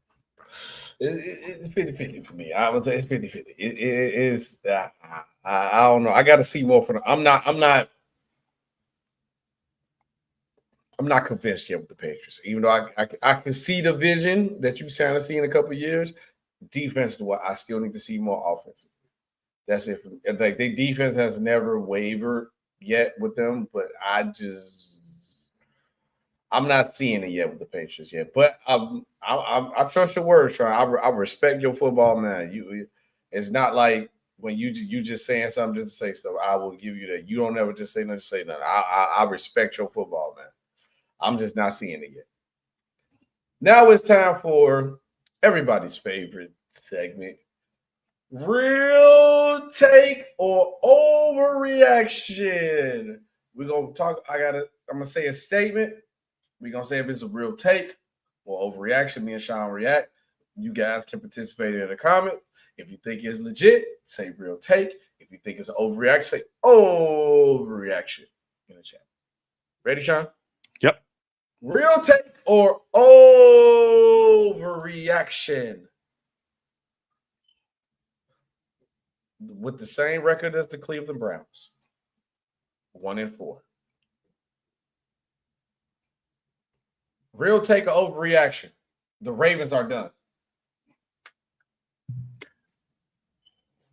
It's 50-50 for me. I would say it's 50-50. It is. I don't know. I got to see more from them. I'm not convinced yet with the Patriots. Even though I can see the vision that you sound to see in a couple of years. Defensively, I still need to see more offensive. That's it. Like their defense has never wavered yet with them, but I'm not seeing it yet with the Patriots yet. But I trust your word, Sean. I respect your football, man. It's not like when you just saying something just to say stuff. I will give you that. You don't ever just say nothing. Say nothing. I respect your football, man. I'm just not seeing it yet. Now it's time for everybody's favorite segment. Real take or overreaction. We're gonna talk. I'm gonna say a statement. We're gonna say if it's a real take or overreaction. Me and Sean react. You guys can participate in the comment. If you think it's legit, say real take. If you think it's an overreaction, say overreaction in the chat. Ready, Sean? Yep. Real take or overreaction? With the same record as the Cleveland Browns, 1-4. Real take or overreaction? The Ravens are done.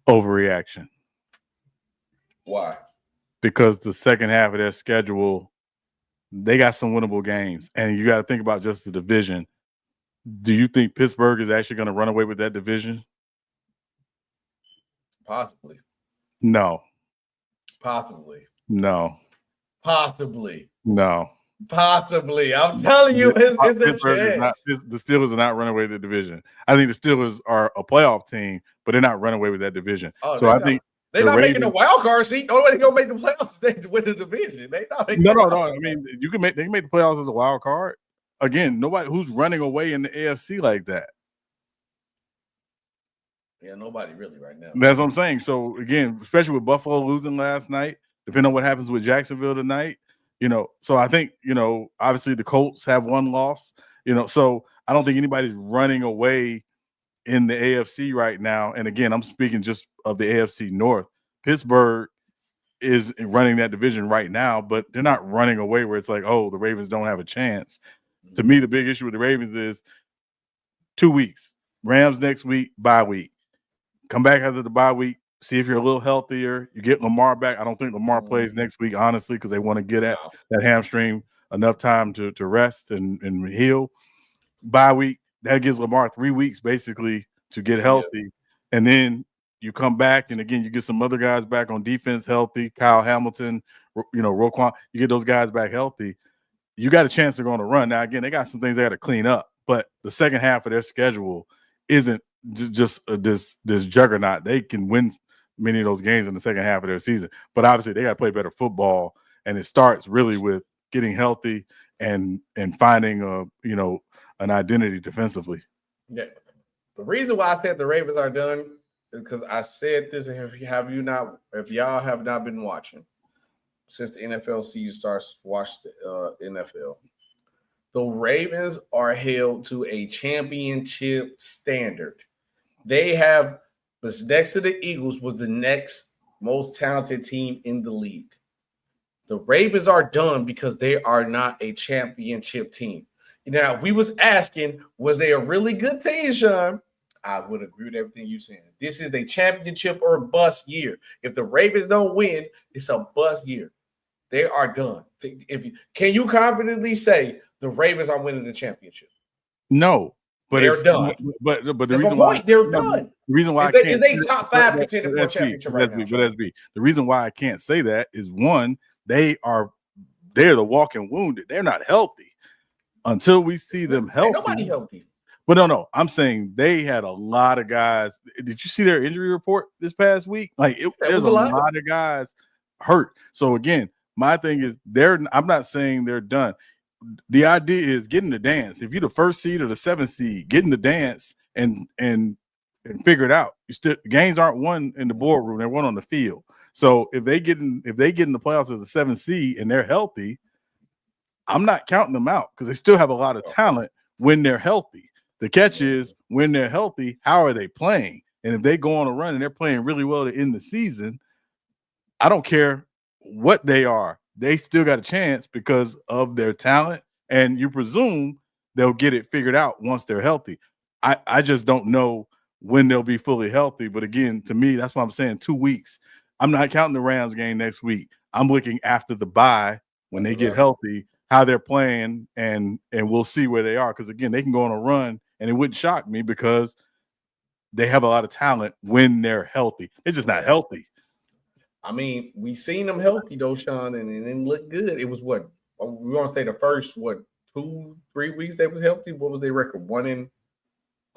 Overreaction. Why? Because the second half of their schedule, they got some winnable games, and you got to think about just the division. Do you think Pittsburgh is actually going to run away with that division? Possibly. No. Possibly. No. Possibly. No. Possibly. I'm telling you, it's a chance. The Steelers are not running away with the division. I think the Steelers are a playoff team, but they're not running away with that division. Oh, so I think they're not making a wild card seat. Nobody's gonna make the playoffs. They win the division. They not making no. I mean, they can make the playoffs as a wild card. Again, nobody who's running away in the AFC like that. Yeah, nobody really right now. That's what I'm saying. So again, especially with Buffalo losing last night, depending on what happens with Jacksonville tonight, so I think, obviously the Colts have one loss, so I don't think anybody's running away in the AFC right now. And again, I'm speaking just of the AFC North. Pittsburgh is running that division right now, but they're not running away where it's like, oh, the Ravens don't have a chance. Mm-hmm. To me, the big issue with the Ravens is 2 weeks. Rams next week, bye week. Come back after the bye week, see if you're a little healthier. You get Lamar back. I don't think Lamar plays next week, honestly, because they want to get at that hamstring enough time to rest and heal. Bye week, that gives Lamar 3 weeks basically to get healthy. Yeah. And then you come back, and again, you get some other guys back on defense healthy. Kyle Hamilton, Roquan, you get those guys back healthy. You got a chance to go on a run. Now, again, they got some things they got to clean up, but the second half of their schedule isn't just this juggernaut. They can win many of those games in the second half of their season, but obviously they got to play better football, and it starts really with getting healthy and finding an identity defensively. Yeah, the reason why I said the Ravens are done is because I said this, and if y'all have not been watching since the NFL season starts, watch the NFL. The Ravens are held to a championship standard. They have, next to the Eagles, was the next most talented team in the league. The Ravens are done because they are not a championship team. Now, if we was asking, was they a really good team, Sean? I would agree with everything you're saying. This is a championship or bust year. If the Ravens don't win, it's a bust year. They are done. Can you confidently say the Ravens are winning the championship? No. But they're done. But the reason why they're done. The reason why is they top 5 contender for a championship right now. But the reason why I can't say that is, one, they're the walking wounded. They're not healthy. Until we see them healthy. Ain't nobody healthy. But no. I'm saying they had a lot of guys. Did you see their injury report this past week? Like there's a lot of guys hurt. So again, my thing is I'm not saying they're done. the idea is getting the dance. If you're the first seed or the seventh seed, getting the dance and figure it out. The games aren't won in the boardroom; they're won on the field. So if they get in the playoffs as a seventh seed and they're healthy, I'm not counting them out because they still have a lot of talent when they're healthy. The catch is when they're healthy, how are they playing? And if they go on a run and they're playing really well to end the season, I don't care what they are. They still got a chance because of their talent, and you presume they'll get it figured out once they're healthy. I just don't know when they'll be fully healthy. But again, to me, that's why I'm saying 2 weeks. I'm not counting the Rams game next week. I'm looking after the bye when they get healthy, how they're playing, and we'll see where they are. Because again, they can go on a run, and it wouldn't shock me because they have a lot of talent when they're healthy. They're just not healthy. I mean, we seen them healthy though, Sean, and it didn't look good. It was what we want to say the first 2-3 weeks they was healthy. What was their record? 1-2,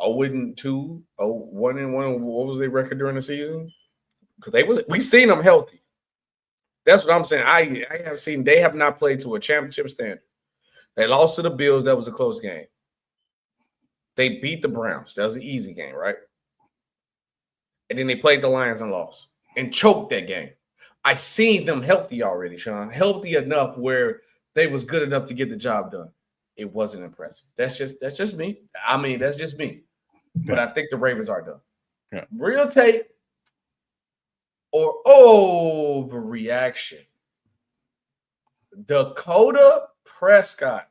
1-1. What was their record during the season? Because we seen them healthy. That's what I'm saying. I have seen they have not played to a championship standard. They lost to the Bills. That was a close game. They beat the Browns. That was an easy game, right? And then they played the Lions and lost and choked that game. I seen them healthy already, Sean. Healthy enough where they was good enough to get the job done. It wasn't impressive. That's just me. I mean, that's just me. But I think the Ravens are done. Yeah. Real tape or overreaction. Dakota Prescott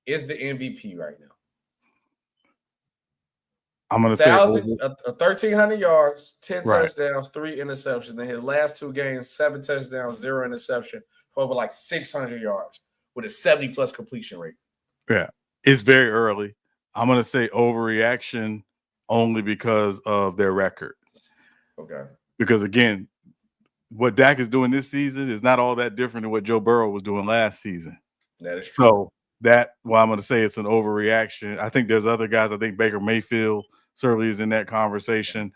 is the MVP right now. I'm going to say 1,300 yards, 10 touchdowns, 3 interceptions. In his last 2 games, 7 touchdowns, 0 interception, for over like 600 yards with a 70+ completion rate. Yeah, it's very early. I'm going to say overreaction only because of their record. Okay. Because again, what Dak is doing this season is not all that different than what Joe Burrow was doing last season. That is true. So I'm going to say it's an overreaction. I think there's other guys. I think Baker Mayfield certainly is in that conversation.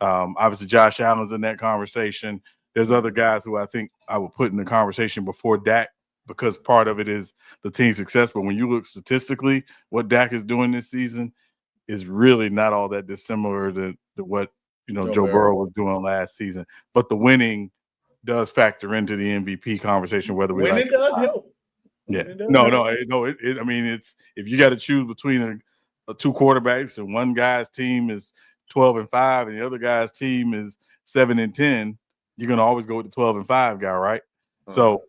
Obviously, Josh Allen's in that conversation. There's other guys who I think I would put in the conversation before Dak because part of it is the team's success. But when you look statistically, what Dak is doing this season is really not all that dissimilar to what Joe Burrow was doing last season. But the winning does factor into the MVP conversation, whether we like it does help. Yeah. No. I mean, it's if you got to choose between two quarterbacks and one guy's team is 12-5 and the other guy's team is 7-10, you're gonna always go with the 12-5 guy, right? So,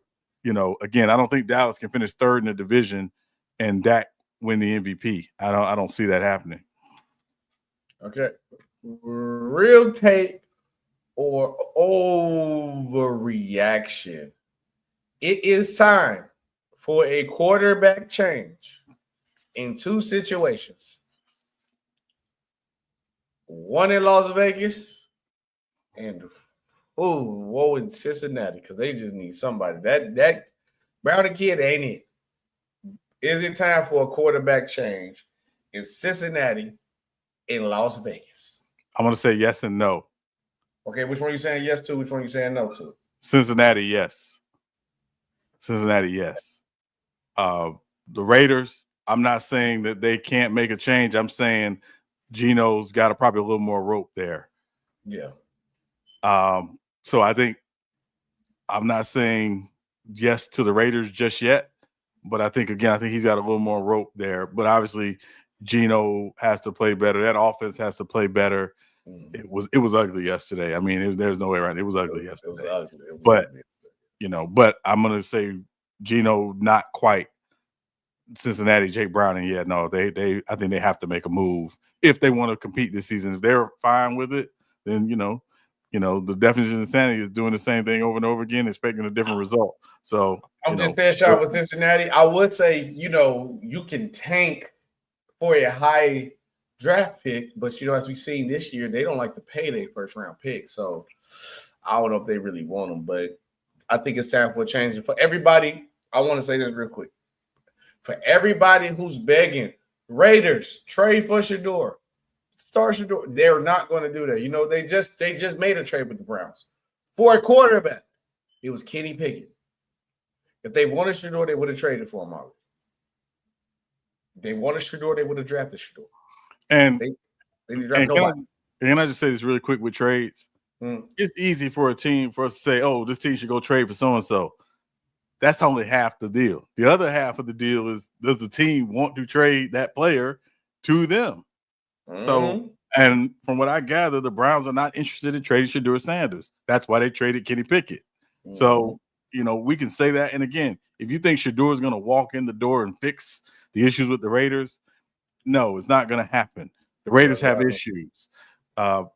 again, I don't think Dallas can finish third in the division and Dak win the MVP. I don't see that happening. Okay. Real tape or overreaction. It is time for a quarterback change in 2 situations. One in Las Vegas and woe in Cincinnati because they just need somebody. That Brownie kid ain't it. Is it time for a quarterback change in Cincinnati in Las Vegas? I'm going to say yes and no. Okay, which one are you saying yes to? Which one are you saying no to? Cincinnati, yes. Cincinnati, yes. The Raiders, I'm not saying that they can't make a change. I'm saying Geno's got probably a little more rope there. Yeah. So I think I'm not saying yes to the Raiders just yet, but I think he's got a little more rope there. But obviously, Geno has to play better. That offense has to play better. It was ugly yesterday. I mean, there's no way around it. It was ugly yesterday. It was ugly. But I'm gonna say Geno not quite. Cincinnati, Jake Browning, I think they have to make a move if they want to compete this season. If they're fine with it, then the definition of insanity is doing the same thing over and over again, expecting a different result. So I'm just saying, Sean, with Cincinnati, I would say, you can tank for a high draft pick, but as we've seen this year, they don't like to pay their first round pick. So I don't know if they really want them, but I think it's time for a change. And for everybody, I want to say this real quick. For everybody who's begging, Raiders, trade for Shador, start Shador, they're not going to do that. They just made a trade with the Browns for a quarterback. It was Kenny Pickett. If they wanted Shedeur, they would have traded for him already. If they wanted Shedeur, they would have drafted Shedeur. And they didn't draft nobody. Can I just say this really quick with trades? It's easy for us to say, oh, this team should go trade for so-and-so. That's only half the deal. The other half of the deal is, does the team want to trade that player to them? So, and from what I gather, the Browns are not interested in trading Shedeur Sanders. That's why they traded Kenny Pickett. So, we can say that. And again, if you think Shedeur is going to walk in the door and fix the issues with the Raiders, no, it's not going to happen. The Raiders have issues. And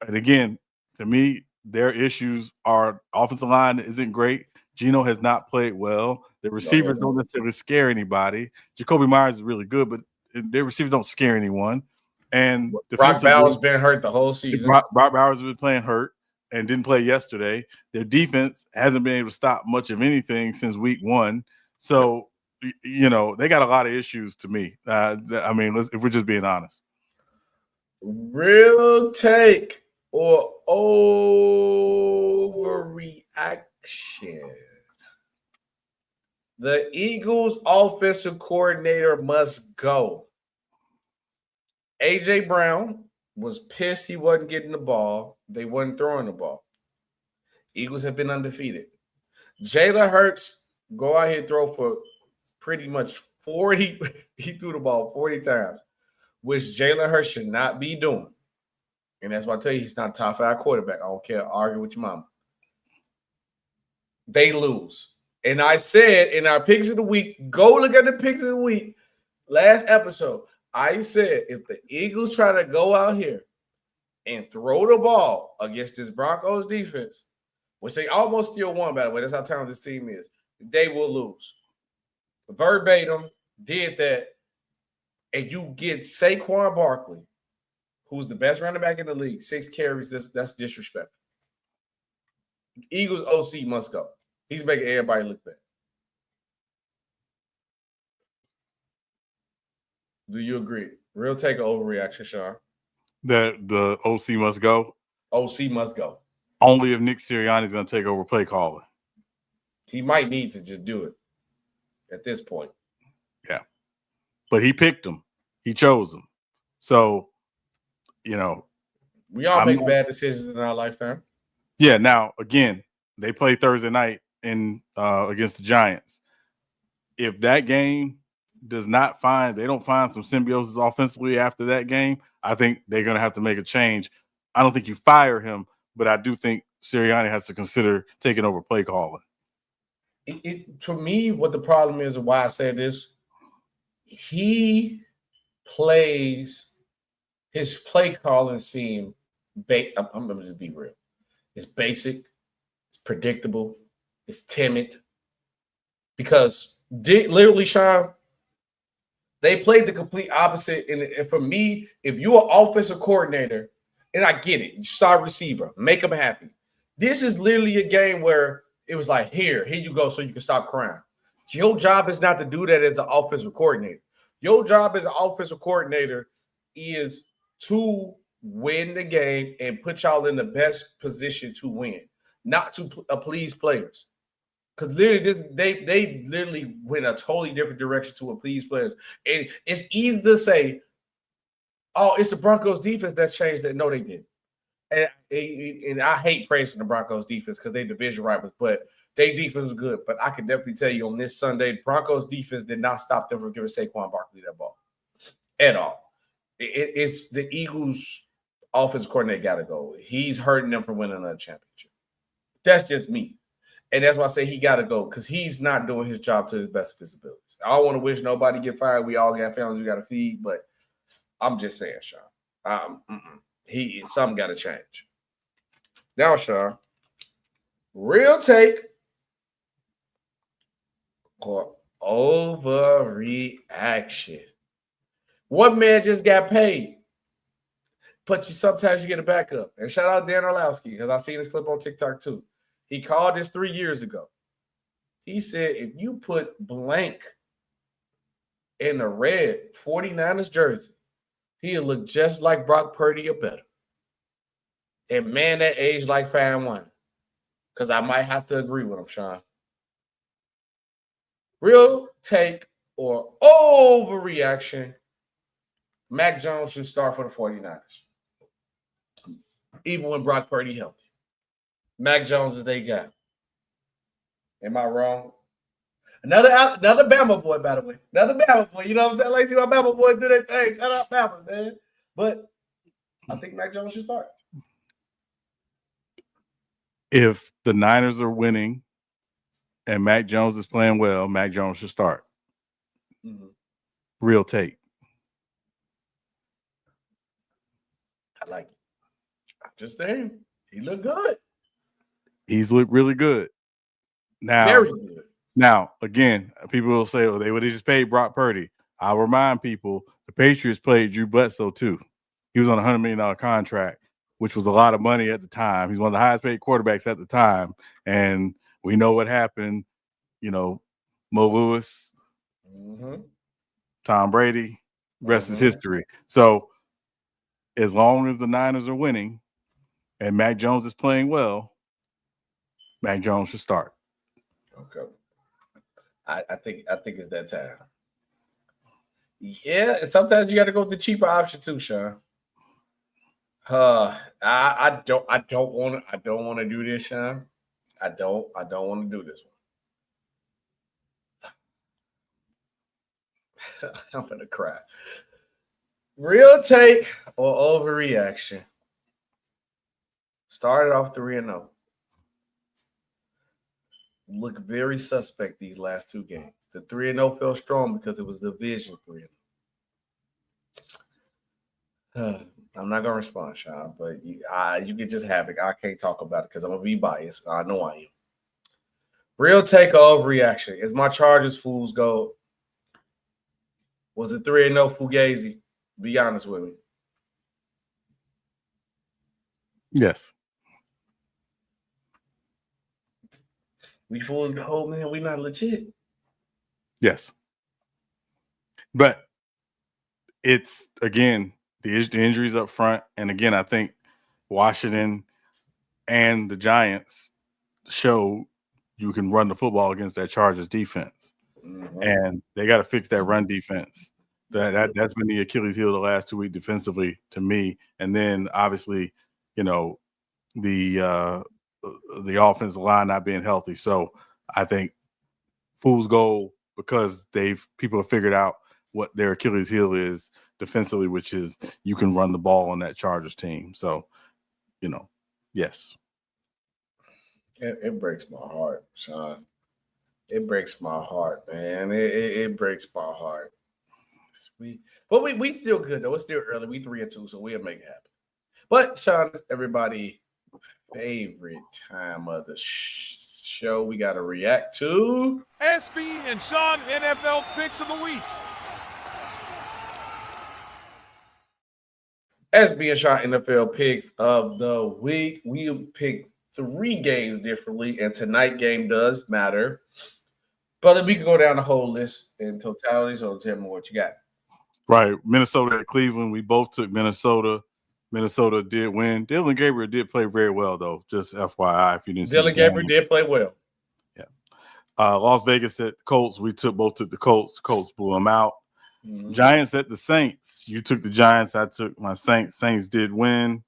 again, to me, their issues are offensive line isn't great. Geno has not played well. The receivers don't necessarily scare anybody. Jacoby Myers is really good, but their receivers don't scare anyone. And Brock Bowers been hurt the whole season. Brock Bowers has been playing hurt and didn't play yesterday. Their defense hasn't been able to stop much of anything since week 1. So, they got a lot of issues to me. If we're just being honest. Real take or overreaction? The Eagles offensive coordinator must go. A.J. Brown was pissed he wasn't getting the ball. They wasn't throwing the ball. Eagles have been undefeated. Jalen Hurts go out here and throw for pretty much 40. He threw the ball 40 times, which Jalen Hurts should not be doing. And that's why I tell you he's not a top 5 quarterback. I don't care. Argue with your mama. They lose. And I said in our picks of the week, go look at the picks of the week, last episode, I said if the Eagles try to go out here and throw the ball against this Broncos defense, which they almost still won, by the way, that's how talented this team is, they will lose. Verbatim did that, and you get Saquon Barkley, who's the best running back in the league, 6 carries, that's disrespectful. Eagles OC must go. He's making everybody look bad. Do you agree? Real take or overreaction, Sean? That the OC must go? OC must go. Only if Nick Sirianni is going to take over play calling. He might need to just do it at this point. Yeah. But he picked him. He chose him. So, we all make bad decisions in our lifetime. Yeah. Now, again, they play Thursday night against the Giants. If that game they don't find some symbiosis offensively after that game, I think they're going to have to make a change. I don't think you fire him, but I do think Sirianni has to consider taking over play calling. For me, what the problem is and why I say this, he plays his play calling seem I'm going to just be real. It's basic. It's predictable. It's timid. Because literally, Sean, they played the complete opposite. And for me, if you're an offensive coordinator, and I get it, you start receiver, make them happy. This is literally a game where it was like, here you go, so you can stop crying. Your job is not to do that as an offensive coordinator. Your job as an offensive coordinator is to win the game and put y'all in the best position to win, not to please players. Because literally, they literally went a totally different direction to appease players. And it's easy to say, oh, it's the Broncos defense that's changed that. No, they didn't. And I hate praising the Broncos defense because they division rivals, but their defense was good. But I can definitely tell you on this Sunday, Broncos defense did not stop them from giving Saquon Barkley that ball at all. It's the Eagles' offensive coordinator got to go. He's hurting them from winning another championship. That's just me. And that's why I say he got to go because he's not doing his job to his best of his abilities. I don't want to wish nobody get fired. We all got families we got to feed, but I'm just saying, Sean. Something got to change. Now, Sean, real take or overreaction. One man just got paid, but sometimes you get a backup. And shout out Dan Orlowski because I seen this clip on TikTok too. He called this 3 years ago. He said, if you put blank in the red 49ers jersey, he'll look just like Brock Purdy or better. And man, that aged like fine wine. Because I might have to agree with him, Sean. Real take or overreaction. Mac Jones should start for the 49ers. Even when Brock Purdy healthy. Mac Jones is their guy. Am I wrong? Another Bama boy, by the way. Another Bama boy. You know what I'm saying? Like, see my Bama boys do their thing. Shout out Bama, man. But I think Mac Jones should start. If the Niners are winning and Mac Jones is playing well, Mac Jones should start. Mm-hmm. Real take. I like it. I'm just saying. He looked good. He's looked really good. Now, very good. Now, again, people will say, "Oh, they would have just paid Brock Purdy." I'll remind people, the Patriots played Drew Bledsoe too. He was on a $100 million contract, which was a lot of money at the time. He's one of the highest paid quarterbacks at the time, and we know what happened. You know, Mo Lewis, Tom Brady, rest is history. So, as long as the Niners are winning and Mac Jones is playing well, Mac Jones should start. Okay. I think it's that time. Yeah, and sometimes you got to go with the cheaper option too, Sean. I don't want to do this, Sean. I don't want to do this one. I'm gonna cry. Real take or overreaction? Started off 3-0. Look very suspect these last two games. The 3-0 felt strong because it was division 3-0. I'm not gonna respond, Sean, but you can just have it. I can't talk about it because I'm gonna be biased. I know I am. Real take or overreaction? Is my Chargers fool's gold? Was it 3-0 fugazi? Be honest with me. Yes. We fool's gold, man. We not legit. Yes. But it's, again, the injuries up front. And again, I think Washington and the Giants show you can run the football against that Chargers defense. Mm-hmm. And they got to fix that run defense. That's been the Achilles heel the last 2 weeks defensively to me. And then obviously, you know, the offensive line not being healthy. So I think fool's gold because people have figured out what their Achilles heel is defensively, which is you can run the ball on that Chargers team. So, you know, yes. It breaks my heart, Sean. It breaks my heart, man. It breaks my heart. But we still good though. It's still early. We 3-2, so we'll make it happen. But Sean, it's everybody's favorite time of the show. We got to react to SB and Sean NFL picks of the week. SB and Sean NFL picks of the week. We picked 3 games differently, and tonight game does matter. But we can go down the whole list in totality. So tell me what you got. Right. Minnesota at Cleveland. We both took Minnesota. Minnesota did win. Dylan Gabriel did play very well, though. Just FYI, if you didn't see Dylan Gabriel did play well. Yeah. Las Vegas at the Colts. We both took the Colts. The Colts blew them out. Mm-hmm. Giants at the Saints. You took the Giants. I took my Saints. Saints did win.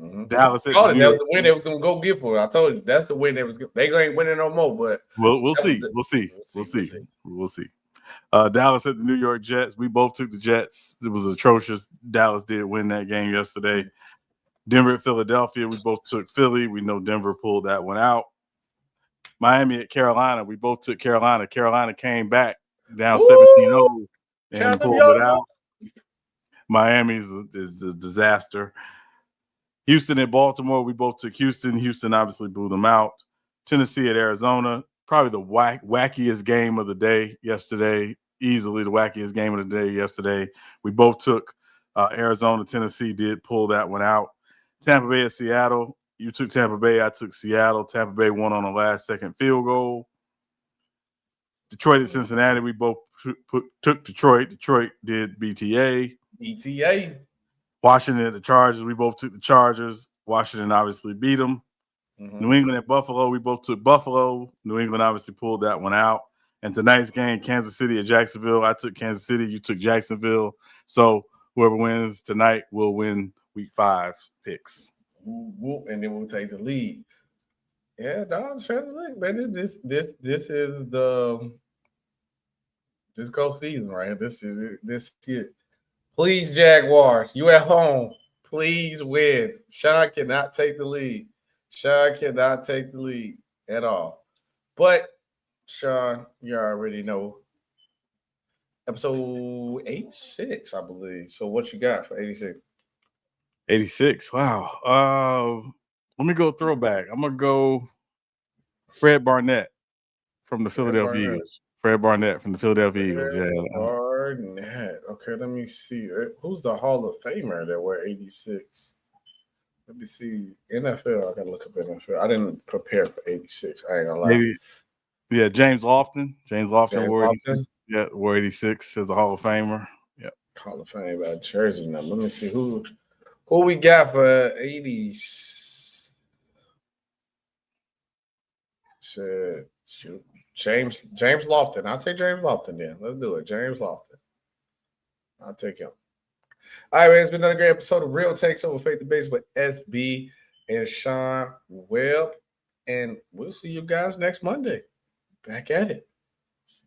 Mm-hmm. Dallas at that was the win they was going to go get for it. I told you that's the win they was. They ain't winning no more. But we'll see. We'll see. Dallas at the New York Jets. We both took the Jets. It was atrocious. Dallas did win that game yesterday. Denver at Philadelphia. We both took Philly. We know Denver pulled that one out. Miami at Carolina. We both took Carolina. Carolina came back down 17-0 and pulled it out. Miami is a disaster. Houston at Baltimore. We both took Houston. Houston obviously blew them out. Tennessee at Arizona. Probably the wackiest game of the day yesterday. Easily the wackiest game of the day yesterday. We both took Arizona. Tennessee did pull that one out. Tampa Bay at Seattle. You took Tampa Bay. I took Seattle. Tampa Bay won on a last-second field goal. Detroit at Cincinnati. We both took Detroit. Detroit did BTA. Washington at the Chargers. We both took the Chargers. Washington obviously beat them. Mm-hmm. New England at Buffalo. We both took Buffalo. New England obviously pulled that one out. And tonight's game, Kansas City at Jacksonville. I took Kansas City. You took Jacksonville. So whoever wins tonight will win Week 5 picks. And then we'll take the lead. Yeah, dog, man. This is the GO season, right? This here. Please, Jaguars, you at home. Please win. Sean cannot take the lead. Sean cannot take the lead at all. But Sean, you already know. Episode 86, I believe. So what you got for 86? 86. Wow. Let me go throwback. I'm gonna go Fred Barnett from the Philadelphia Eagles. Fred Barnett from the Philadelphia Eagles. Yeah. Barnett. Okay, let me see. Who's the Hall of Famer that wear 86? Let me see. NFL. I gotta look up NFL. I didn't prepare for 86. I ain't gonna lie. Maybe. Yeah, James Lofton. James Lofton wore 86. Yeah, wore 86 as a Hall of Famer. Yeah. Hall of Fame by jersey number. Let me see who we got for 80. James Lofton. I'll take James Lofton then. Let's do it. James Lofton. I'll take him. All right, man. It's been another great episode of Real Takes Over Faith Debates with SB and Sean Webb. And we'll see you guys next Monday. Back at it.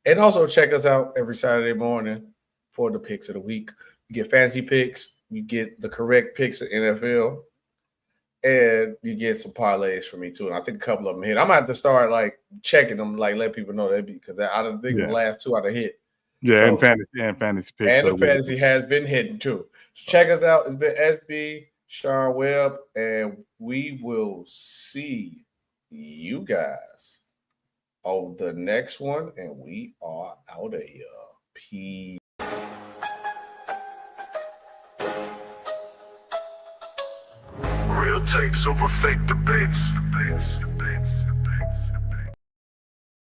And also check us out every Saturday morning for the picks of the week. You get fantasy picks. You get the correct picks of NFL. And you get some parlays from me too. And I think a couple of them hit. I'm going to have to start like checking them, like let people know that because I don't think the last two out of hit. Yeah, so, and fantasy picks. And the fantasy has been hitting too. So check us out. It's been SB, Sean Webb, and we will see you guys on the next one. And we are out of here. Peace. Real takes over fake debates.